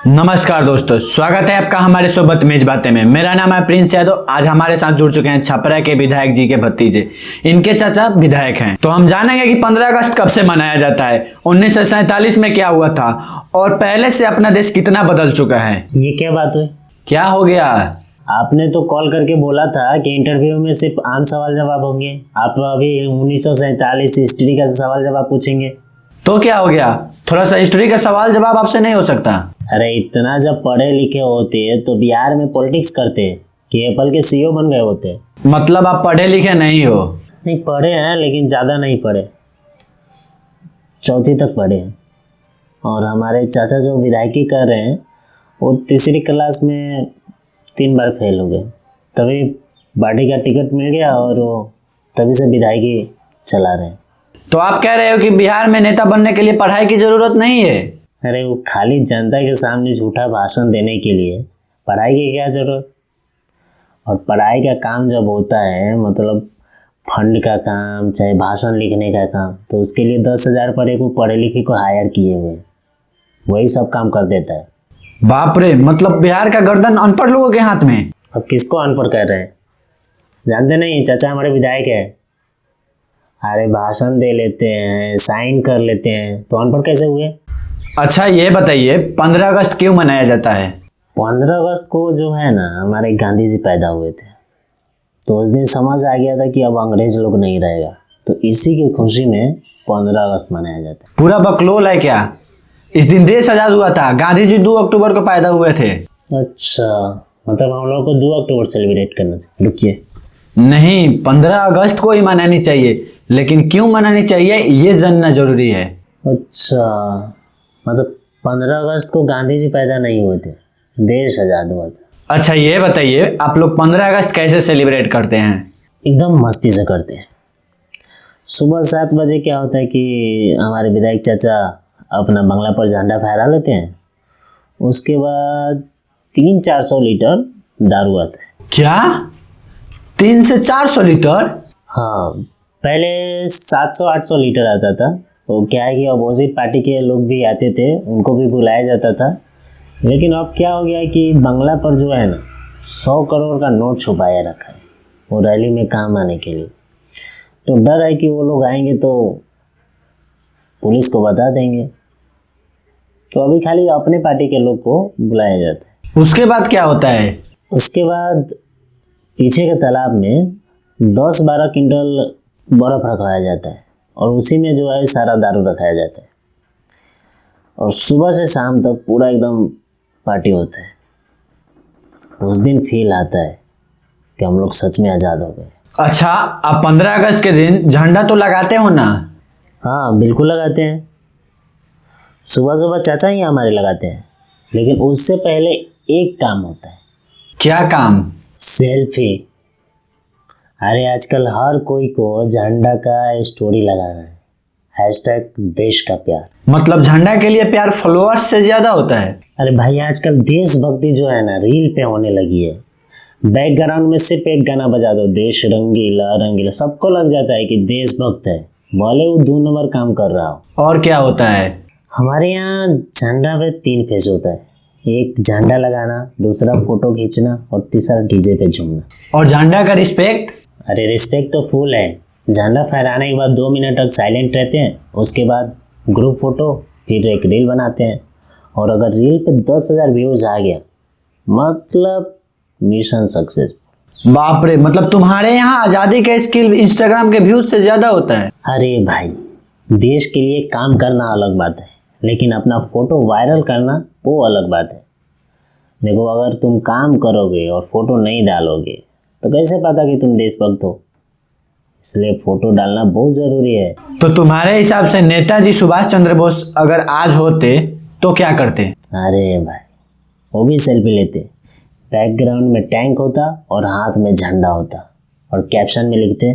नमस्कार दोस्तों, स्वागत है आपका हमारे शो बदतमीज बातें में। मेरा नाम है प्रिंस यादव। आज हमारे साथ जुड़ चुके हैं छपरा के विधायक जी के भतीजे, इनके चाचा विधायक हैं। तो हम जानेंगे कि 15 अगस्त कब से मनाया जाता है, 1947 में क्या हुआ था और पहले से अपना देश कितना बदल चुका है। ये क्या बात हुई? क्या हो गया? आपने तो कॉल करके बोला था कि इंटरव्यू में सिर्फ आम सवाल जवाब होंगे। आप अभी 1947 हिस्ट्री का सवाल जवाब पूछेंगे तो क्या हो गया? थोड़ा सा हिस्ट्री का सवाल जवाब आपसे नहीं हो सकता? अरे इतना जब पढ़े लिखे होते तो बिहार में पॉलिटिक्स करते कि एप्पल के सीईओ बन गए होते। मतलब आप पढ़े लिखे नहीं हो? नहीं, पढ़े हैं लेकिन ज़्यादा नहीं पढ़े, 4वीं तक पढ़े हैं। और हमारे चाचा जो विधायकी कर रहे हैं वो 3री क्लास में 3 बार फेल हो गए, तभी पार्टी का टिकट मिल गया और वो तभी से विधायकी चला रहे हैं। तो आप कह रहे हो कि बिहार में नेता बनने के लिए पढ़ाई की जरूरत नहीं है? अरे वो खाली जनता के सामने झूठा भाषण देने के लिए पढ़ाई की क्या जरूरत। और पढ़ाई का काम जब होता है, मतलब फंड का काम चाहे भाषण लिखने का काम, तो उसके लिए 10,000 पर एक पढ़े लिखे को हायर किए हुए, वही सब काम कर देता है। बाप रे, मतलब बिहार का गर्दन अनपढ़ लोगों के हाथ में। अब किसको अनपढ़ कह रहे हैं? जानते नहीं, चाचा हमारे विधायक है। अरे भाषण दे लेते हैं, साइन कर लेते हैं, तो अनपढ़ कैसे हुए? अच्छा ये बताइए, 15 अगस्त क्यों मनाया जाता है? 15 अगस्त को जो है ना, हमारे गांधी जी पैदा हुए थे, तो उस दिन समझ आ गया था कि अब अंग्रेज लोग नहीं रहेगा, तो इसी की खुशी में 15 अगस्त मनाया जाता है। पूरा बकलोल है क्या? इस दिन देश आजाद हुआ था। गांधी जी 2 अक्टूबर को पैदा हुए थे। अच्छा, मतलब हम लोग को 2 अक्टूबर सेलिब्रेट करना था। रुकिए, नहीं, 15 अगस्त को ही मनानी चाहिए, लेकिन क्यों मनानी चाहिए ये जानना जरूरी है। अच्छा मतलब 15 अगस्त को गांधी जी पैदा नहीं हुए थे, देश आजाद हुआ था। अच्छा ये बताइए, आप लोग 15 अगस्त कैसे सेलिब्रेट करते हैं? एकदम मस्ती से करते हैं। सुबह 7 बजे क्या होता है कि हमारे विधायक चाचा अपना बंगला पर झंडा फहरा लेते हैं। उसके बाद 300-400 लीटर दारू आता है। क्या? 300 से 400 लीटर? हाँ, पहले 700-800 लीटर आता था। वो क्या है कि अपोजिट पार्टी के लोग भी आते थे, उनको भी बुलाया जाता था। लेकिन अब क्या हो गया कि बंगला पर जो है ना 100 करोड़ का नोट छुपाया रखा है, वो रैली में काम आने के लिए। तो डर है कि वो लोग आएंगे तो पुलिस को बता देंगे, तो अभी खाली अपने पार्टी के लोग को बुलाया जाता है। उसके बाद क्या होता है? उसके बाद पीछे के तालाब में 10-12 क्विंटल बर्फ रखाया जाता है और उसी में जो है सारा दारू रखाया जाता है। और सुबह से शाम तक पूरा एकदम पार्टी होता है। उस दिन फील आता है कि हम लोग सच में आज़ाद हो गए। अच्छा, आप 15 अगस्त के दिन झंडा तो लगाते हो ना? हाँ बिल्कुल लगाते हैं। सुबह सुबह चाचा ही हमारे लगाते हैं, लेकिन उससे पहले एक काम होता है। क्या काम? सेल्फी। अरे आजकल हर कोई को झंडा का स्टोरी लगाना है, हैशटैग देश का प्यार। मतलब झंडा के लिए प्यार फॉलोअर्स से ज्यादा होता है? अरे भाई, आजकल देशभक्ति जो है ना रील पे होने लगी है। बैकग्राउंड में सिर्फ एक गाना बजा दो, देश रंगीला रंगीला, सबको लग जाता है कि देशभक्त है, भले वो 2 नंबर काम कर रहा हो। और क्या होता है? हमारे यहाँ झंडा पे 3 फेज होता है। एक झंडा लगाना, दूसरा फोटो खींचना और तीसरा डीजे पे झूमना। और झंडा का रिस्पेक्ट? अरे रिस्पेक्ट तो फुल है। झंडा फहराने के बाद 2 मिनट तक साइलेंट रहते हैं, उसके बाद ग्रुप फोटो, फिर एक रील बनाते हैं। और अगर रील पे 10,000 व्यूज आ गया मतलब मिशन सक्सेस। बाप रे, मतलब तुम्हारे यहाँ आज़ादी का स्किल इंस्टाग्राम के व्यूज से ज़्यादा होता है? अरे भाई, देश के लिए काम करना अलग बात है, लेकिन अपना फोटो वायरल करना वो अलग बात है। देखो, अगर तुम काम करोगे और फोटो नहीं डालोगे तो कैसे पता कि तुम देशभक्त हो? इसलिए फोटो डालना बहुत ज़रूरी है। तो तुम्हारे हिसाब से नेताजी सुभाष चंद्र बोस अगर आज होते तो क्या करते? अरे भाई, वो भी सेल्फी लेते। बैकग्राउंड में टैंक होता और हाथ में झंडा होता और कैप्शन में लिखते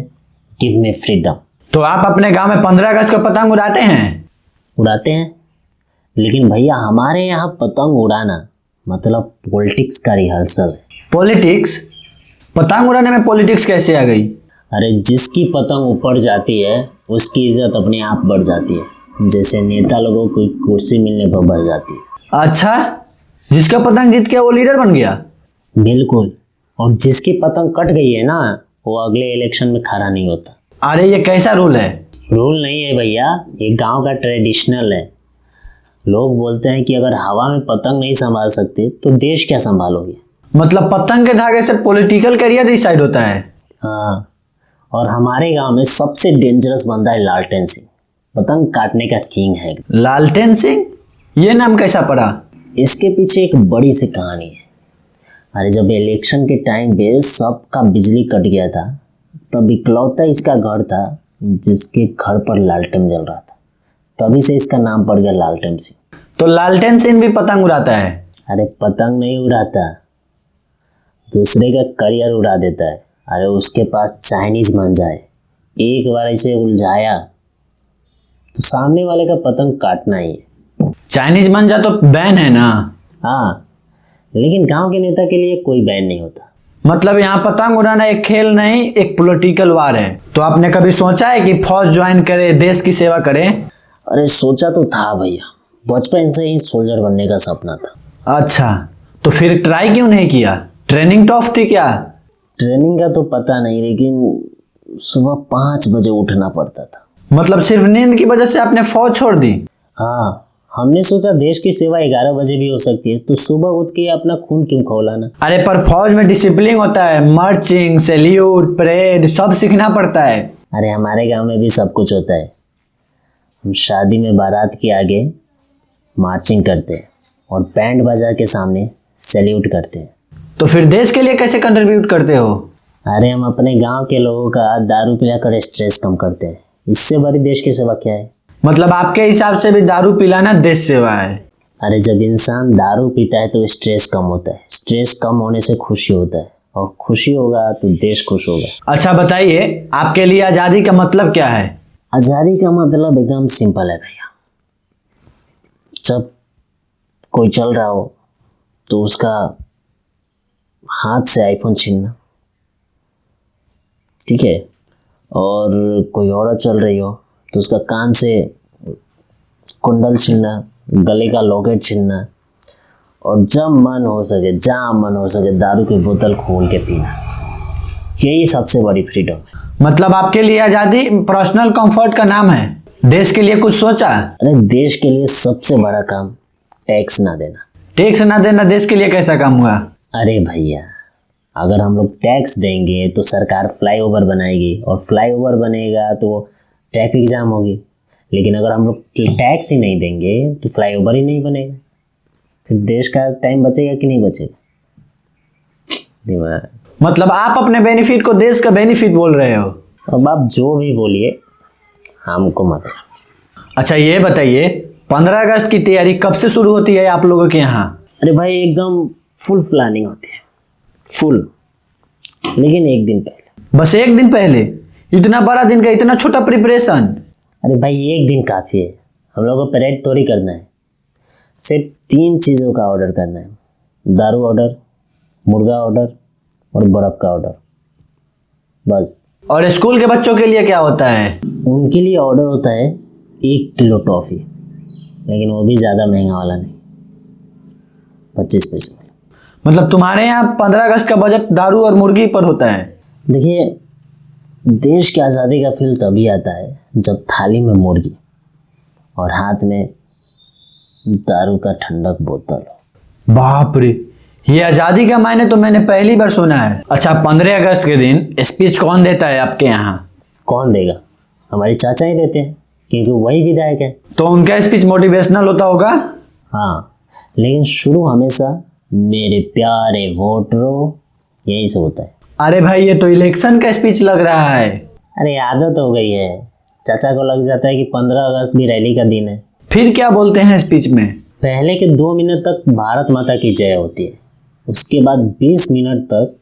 गिव मी फ्रीडम। तो आप अपने गांव में 15 अगस्त को पतंग उड़ाते हैं? उड़ाते हैं, लेकिन भैया हमारे यहाँ पतंग उड़ाना मतलब पॉलिटिक्स का रिहर्सल है। पॉलिटिक्स? पतंग उड़ाने में पॉलिटिक्स कैसे आ गई? अरे जिसकी पतंग ऊपर जाती है उसकी इज्जत अपने आप बढ़ जाती है, जैसे नेता लोगों को कुर्सी मिलने पर बढ़ जाती है। अच्छा, जिसका पतंग जीत गया वो लीडर बन गया? बिल्कुल। और जिसकी पतंग कट गई है ना, वो अगले इलेक्शन में खड़ा नहीं होता। अरे ये कैसा रूल है? रूल नहीं है भैया, ये गांव का ट्रेडिशनल है। लोग बोलते हैं कि अगर हवा में पतंग नहीं संभाल सकते तो देश क्या संभालोगे। मतलब पतंग के धागे से पॉलिटिकल करियर डिसाइड होता है? हाँ, और हमारे गांव में सबसे डेंजरस बंदा है लालटेन सिंह, पतंग काटने का किंग है। लालटेन सिंह, ये नाम कैसा पड़ा? इसके पीछे एक बड़ी सी कहानी है। अरे जब इलेक्शन के टाइम पे सबका बिजली कट गया था, तब इकलौता इसका घर था जिसके घर पर लालटेन जल रहा था, तभी से इसका नाम पड़ गया लालटेन सिंह। तो लालटेन सिंह भी पतंग उड़ाता है? अरे पतंग नहीं उड़ाता, दूसरे का करियर उड़ा देता है। अरे उसके पास चाइनीज मांझा है, एक बार इसे उलझाया तो सामने वाले का पतंग काटना ही है। चाइनीज मांझा तो बैन है ना? हाँ, लेकिन गांव के नेता के लिए कोई बैन नहीं होता। मतलब यहाँ पतंग उड़ाना एक खेल नहीं, एक पॉलिटिकल वार है। तो आपने कभी सोचा है कि फौज ज्वाइन करे, देश की सेवा करे? अरे सोचा तो था भैया, बचपन से ही सोल्जर बनने का सपना था। अच्छा, तो फिर ट्राई क्यों नहीं किया? ट्रेनिंग टफ थी क्या? ट्रेनिंग का तो पता नहीं, लेकिन सुबह 5 बजे उठना पड़ता था। मतलब सिर्फ नींद की वजह से आपने फौज छोड़ दी? हाँ, हमने सोचा देश की सेवा 11 बजे भी हो सकती है, तो सुबह उठ के अपना खून क्यों खौलाना। अरे पर फौज में डिसिप्लिन होता है, मार्चिंग, सैल्यूट, परेड सब सीखना पड़ता है। अरे हमारे गांव में भी सब कुछ होता है। हम शादी में बारात के आगे मार्चिंग करते हैं और बैंड बाजा के सामने सैल्यूट करते हैं। तो फिर देश के लिए कैसे कंट्रीब्यूट करते हो? अरे हम अपने गांव के लोगों का दारू पिलाकर स्ट्रेस कम करते हैं। इससे बड़ी देश की सेवा क्या है। मतलब आपके हिसाब से भी दारू पिलाना देश सेवा है? अरे जब इंसान दारू पीता है तो स्ट्रेस कम होता है, स्ट्रेस कम होने से खुशी होता है, और खुशी होगा तो देश खुश होगा। अच्छा बताइए, आपके लिए आज़ादी का मतलब क्या है? आज़ादी का मतलब एकदम सिंपल है भैया। जब कोई चल रहा हो तो उसका हाथ से आईफोन छीनना, ठीक है, और कोई औरत चल रही हो तो उसका कान से कुंडल छीनना, गले का लॉकेट छीनना, और जब मन हो सके, जहाँ मन हो सके, दारू की बोतल खोल के पीना। यही सबसे बड़ी फ्रीडम है। मतलब आपके लिए आज़ादी पर्सनल कंफर्ट का नाम है। देश के लिए कुछ सोचा? अरे देश के लिए सबसे बड़ा काम टैक्स ना देना। टैक्स ना देना देश के लिए कैसा काम हुआ? अरे भैया, अगर हम लोग टैक्स देंगे तो सरकार फ्लाईओवर बनाएगी, और फ्लाईओवर बनेगा तो ट्रैफिक जाम होगी। लेकिन अगर हम लोग टैक्स ही नहीं देंगे तो फ्लाईओवर ही नहीं बनेगा। फिर देश का टाइम बचेगा कि नहीं बचेगा। दिमाग। मतलब आप अपने बेनिफिट को देश का बेनिफिट बोल रहे हो? अब आप जो भी बोलिए, हमको मतलब। अच्छा ये बताइए, 15 अगस्त की तैयारी कब से शुरू होती है आप लोगों के यहाँ? अरे भाई एकदम फुल प्लानिंग होती है, फुल। लेकिन एक दिन पहले। बस एक दिन पहले? इतना बड़ा दिन का इतना छोटा प्रिपरेशन? अरे भाई एक दिन काफ़ी है, हम लोगों को परेड थोड़ी करना है। सिर्फ 3 चीज़ों का ऑर्डर करना है, दारू ऑर्डर, मुर्गा ऑर्डर और बर्फ़ का ऑर्डर, बस। और स्कूल के बच्चों के लिए क्या होता है? उनके लिए ऑर्डर होता है 1 किलो टॉफ़ी, लेकिन वो भी ज़्यादा महंगा वाला नहीं, 25 पैसे वाला। मतलब तुम्हारे यहाँ 15 अगस्त का बजट दारू और मुर्गी पर होता है? देखिए, देश की आज़ादी का फील तभी आता है जब थाली में मुर्गी और हाथ में दारू का ठंडक बोतल हो। बाप रे, ये आज़ादी का मायने तो मैंने पहली बार सुना है। अच्छा 15 अगस्त के दिन स्पीच कौन देता है आपके यहाँ? कौन देगा, हमारे चाचा ही देते हैं, क्योंकि वही विधायक है। तो उनका स्पीच मोटिवेशनल होता होगा? हाँ, लेकिन शुरू हमेशा मेरे प्यारे वोटरों यही से होता है। अरे भाई ये तो इलेक्शन का स्पीच लग रहा है। अरे आदत हो गई है, चाचा को लग जाता है कि 15 अगस्त भी रैली का दिन है। फिर क्या बोलते हैं स्पीच में? पहले के 2 मिनट तक भारत माता की जय होती है, उसके बाद 20 मिनट तक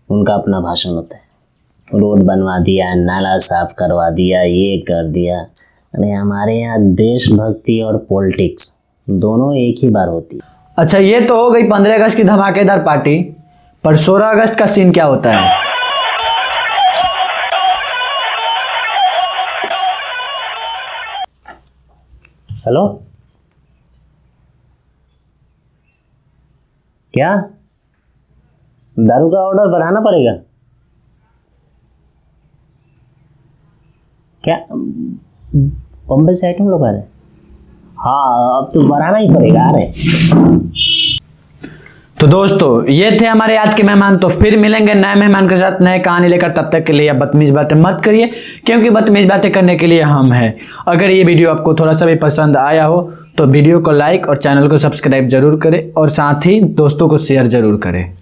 उनका अपना भाषण होता है। रोड बनवा दिया, नाला साफ करवा दिया, ये कर दिया। अरे हमारे यहाँ देशभक्ति और पॉलिटिक्स दोनों एक ही बार होती है। अच्छा ये तो हो गई 15 अगस्त की धमाकेदार पार्टी, पर 16 अगस्त का सीन क्या होता है? हेलो, क्या? दारू का ऑर्डर बढ़ाना पड़ेगा क्या? बम्बई से आइटम लोग आ रहे हैं? हाँ, अब तो बढ़ाना ही पड़ेगा। आ रहे। तो दोस्तों ये थे हमारे आज के मेहमान। तो फिर मिलेंगे नए मेहमान के साथ नए कहानी लेकर। तब तक के लिए आप बदतमीज बातें मत करिए, क्योंकि बदतमीज बातें करने के लिए हम हैं। अगर ये वीडियो आपको थोड़ा सा भी पसंद आया हो तो वीडियो को लाइक और चैनल को सब्सक्राइब जरूर करें, और साथ ही दोस्तों को शेयर जरूर करें।